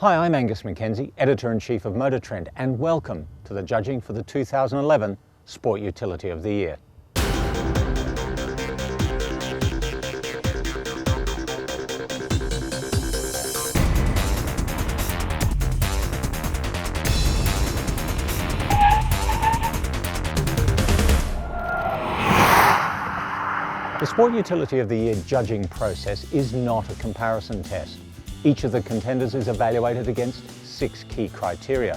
Hi, I'm Angus Mackenzie, Editor-in-Chief of MotorTrend, and welcome to the judging for the 2011 Sport Utility of the Year. The Sport Utility of the Year judging process is not a comparison test. Each of the contenders is evaluated against 6 key criteria.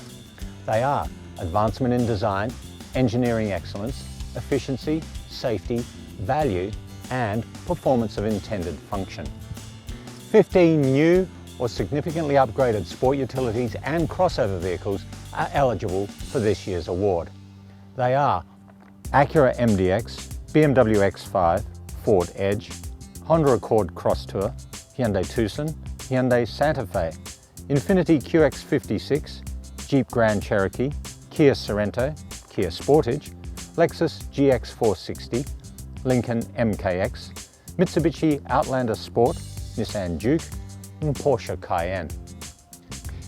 They are advancement in design, engineering excellence, efficiency, safety, value, and performance of intended function. 15 new or significantly upgraded sport utilities and crossover vehicles are eligible for this year's award. They are Acura Mdx, Bmw X5, Ford Edge, Honda Accord Crosstour, Hyundai Tucson, Hyundai Santa Fe, Infiniti QX56, Jeep Grand Cherokee, Kia Sorrento, Kia Sportage, Lexus GX460, Lincoln MKX, Mitsubishi Outlander Sport, Nissan Juke, and Porsche Cayenne.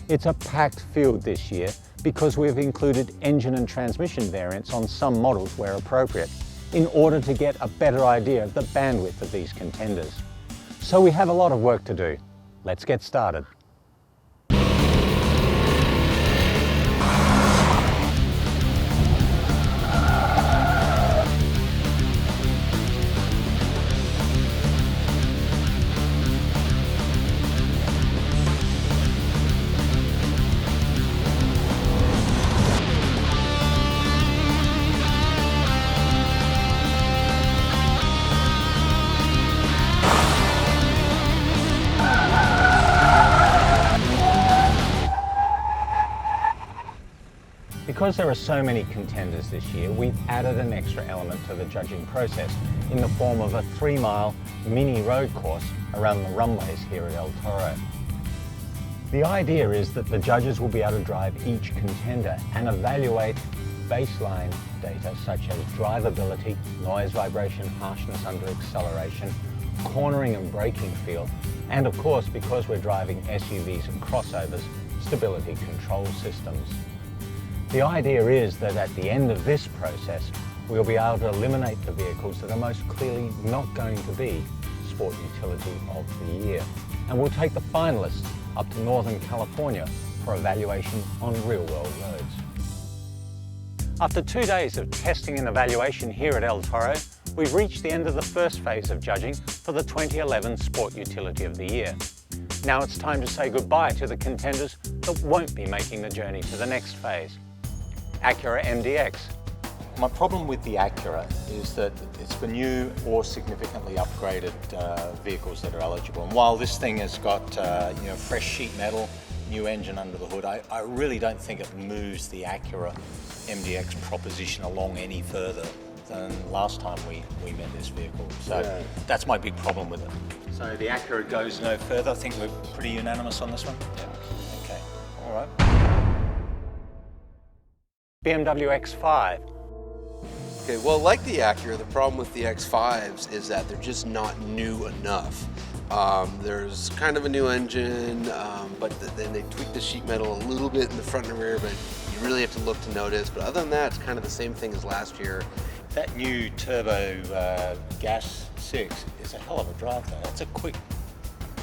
It's a packed field this year because we've included engine and transmission variants on some models where appropriate, in order to get a better idea of the bandwidth of these contenders. So we have a lot of work to do. Let's get started. Because there are so many contenders this year, we've added an extra element to the judging process in the form of a 3-mile mini road course around the runways here at El Toro. The idea is that the judges will be able to drive each contender and evaluate baseline data such as drivability, noise, vibration, harshness under acceleration, cornering and braking feel, and of course, because we're driving SUVs and crossovers, stability control systems. The idea is that at the end of this process, we'll be able to eliminate the vehicles that are most clearly not going to be Sport Utility of the Year. And we'll take the finalists up to Northern California for evaluation on real-world roads. After 2 days of testing and evaluation here at El Toro, we've reached the end of the first phase of judging for the 2011 Sport Utility of the Year. Now it's time to say goodbye to the contenders that won't be making the journey to the next phase. Acura Mdx. My problem with the Acura is that it's for new or significantly upgraded vehicles that are eligible. And while this thing has got fresh sheet metal, new engine under the hood, I really don't think it moves the Acura Mdx proposition along any further than last time we met this vehicle. So that's my big problem with it. So the Acura goes no further. I think we're pretty unanimous on this one. Yeah. Okay. All right. Bmw X5. Okay, well, like the Acura, the problem with the X5s is that they're just not new enough. There's kind of a new engine, but then they tweak the sheet metal a little bit in the front and rear, but you really have to look to notice. But other than that, it's kind of the same thing as last year. That new turbo gas 6 is a hell of a drive though. That's a quick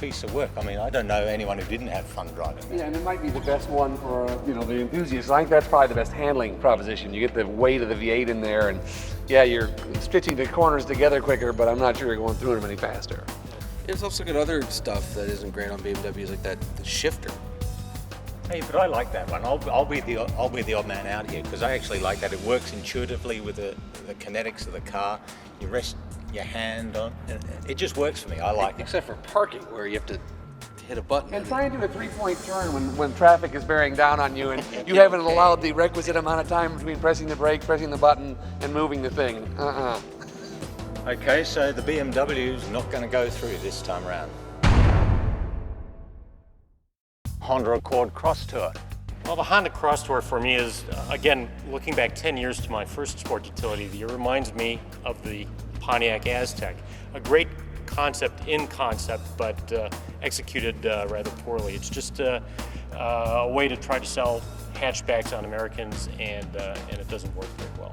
piece of work. I mean, I don't know anyone who didn't have fun driving that. Yeah, and it might be the best one for the enthusiasts. I think that's probably the best handling proposition. You get the weight of the V8 in there, and yeah, you're stitching the corners together quicker, but I'm not sure you're going through them any faster. It's also got other stuff that isn't great on BMWs, like the shifter. Hey, but I like that one. I'll be the odd man out here because I actually like that. It works intuitively with the kinetics of the car. You rest your hand on it, just works for me. I like it. Except for parking, where you have to hit a button. And try and do a 3-point turn when traffic is bearing down on you and you haven't allowed the requisite amount of time between pressing the brake, pressing the button, and moving the thing. Okay, so the BMW is not going to go through this time around. Honda Accord Crosstour. Well, the Honda Crosstour for me is, again, looking back 10 years to my first Sport Utility of the Year, reminds me of the Pontiac Aztec. A great concept in concept, but executed rather poorly. It's just a way to try to sell hatchbacks on Americans, and it doesn't work very well.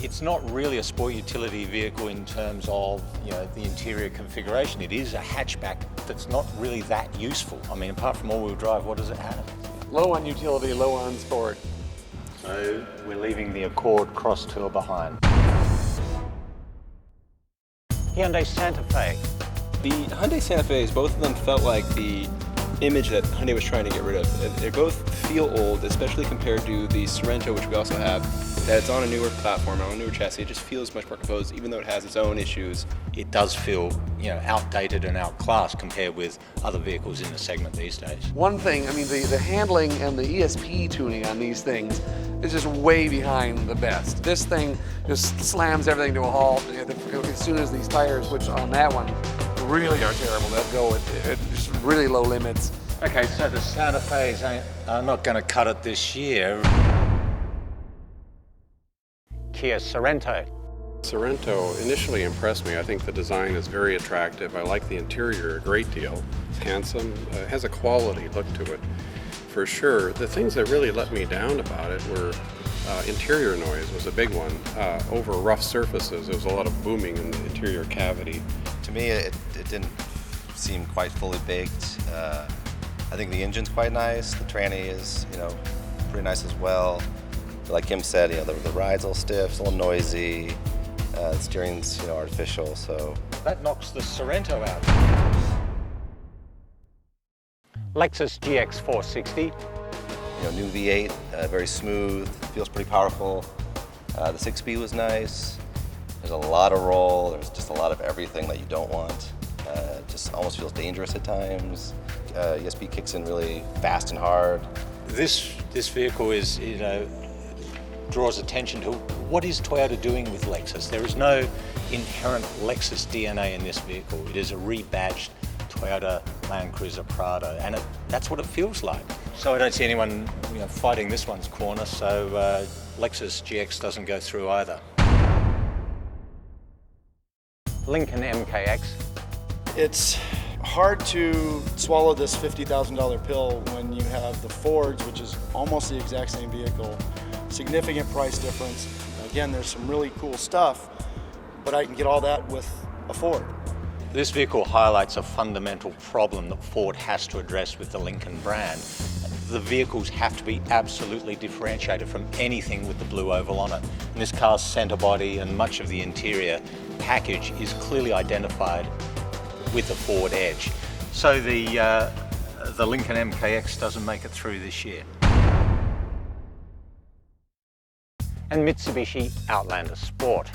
It's not really a sport utility vehicle in terms of, you know, the interior configuration. It is a hatchback that's not really that useful. I mean, apart from all-wheel drive, what does it have? Low on utility, low on sport. So we're leaving the Accord Crosstour behind. Hyundai Santa Fe. The Hyundai Santa Fe's, both of them felt like the image that Hyundai was trying to get rid of. They both feel old, especially compared to the Sorrento, which we also have. That it's on a newer platform, on a newer chassis. It just feels much more composed, even though it has its own issues. It does feel, you know, outdated and outclassed compared with other vehicles in the segment these days. One thing, I mean, the handling and the ESP tuning on these things is just way behind the best. This thing just slams everything to a halt as soon as these tires, which on that one really are terrible. They'll go at just really low limits. Okay, so the Santa Fe's are not going to cut it this year. Kia Sorrento. Sorrento initially impressed me. I think the design is very attractive. I like the interior a great deal. It's handsome, has a quality look to it, for sure. The things that really let me down about it were interior noise was a big one. Over rough surfaces, there was a lot of booming in the interior cavity. To me, it didn't seem quite fully baked. I think the engine's quite nice. The tranny is, you know, pretty nice as well. But like Kim said, you know, the ride's a little stiff, it's a little noisy. The steering's, you know, artificial, so. That knocks the Sorrento out. Lexus GX 460. You know, new V8, very smooth, feels pretty powerful. The 6-speed was nice. There's a lot of roll. There's just a lot of everything that you don't want. Just almost feels dangerous at times. ESP kicks in really fast and hard. This vehicle is, you know, draws attention to what is Toyota doing with Lexus. There is no inherent Lexus DNA in this vehicle. It is a rebadged Toyota Land Cruiser Prado, and that's what it feels like. So I don't see anyone, you know, fighting this one's corner, so Lexus GX doesn't go through either. Lincoln MKX. It's hard to swallow this $50,000 pill when you have the Fords, which is almost the exact same vehicle. Significant price difference. Again, there's some really cool stuff, but I can get all that with a Ford. This vehicle highlights a fundamental problem that Ford has to address with the Lincoln brand. The vehicles have to be absolutely differentiated from anything with the blue oval on it. And this car's center body and much of the interior package is clearly identified with the Ford Edge. So the Lincoln MKX doesn't make it through this year. And Mitsubishi Outlander Sport.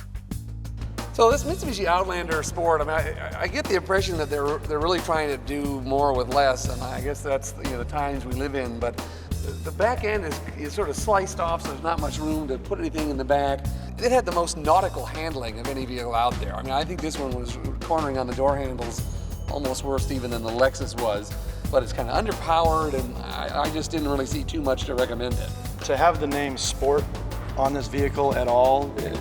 So this Mitsubishi Outlander Sport, I mean, I get the impression that they're really trying to do more with less, and I guess that's, you know, the times we live in. But the back end is sort of sliced off, so there's not much room to put anything in the back. It had the most nautical handling of any vehicle out there. I mean, I think this one was cornering on the door handles almost worse even than the Lexus was. But it's kind of underpowered, and I just didn't really see too much to recommend it. To have the name Sport on this vehicle at all, it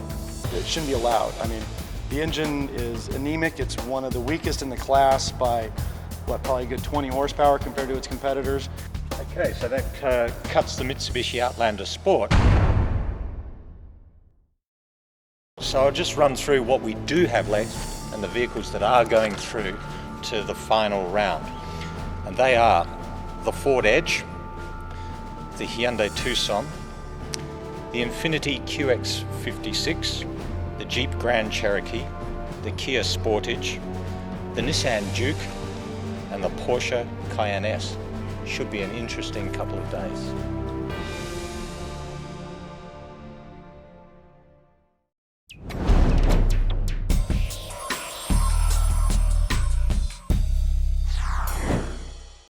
shouldn't be allowed. I mean, the engine is anemic. It's one of the weakest in the class by, what, probably a good 20 horsepower compared to its competitors. Okay, so that cuts the Mitsubishi Outlander Sport. So I'll just run through what we do have left and the vehicles that are going through to the final round. And they are the Ford Edge, the Hyundai Tucson, the Infiniti QX56, the Jeep Grand Cherokee, the Kia Sportage, the Nissan Juke, and the Porsche Cayenne S. Should be an interesting couple of days.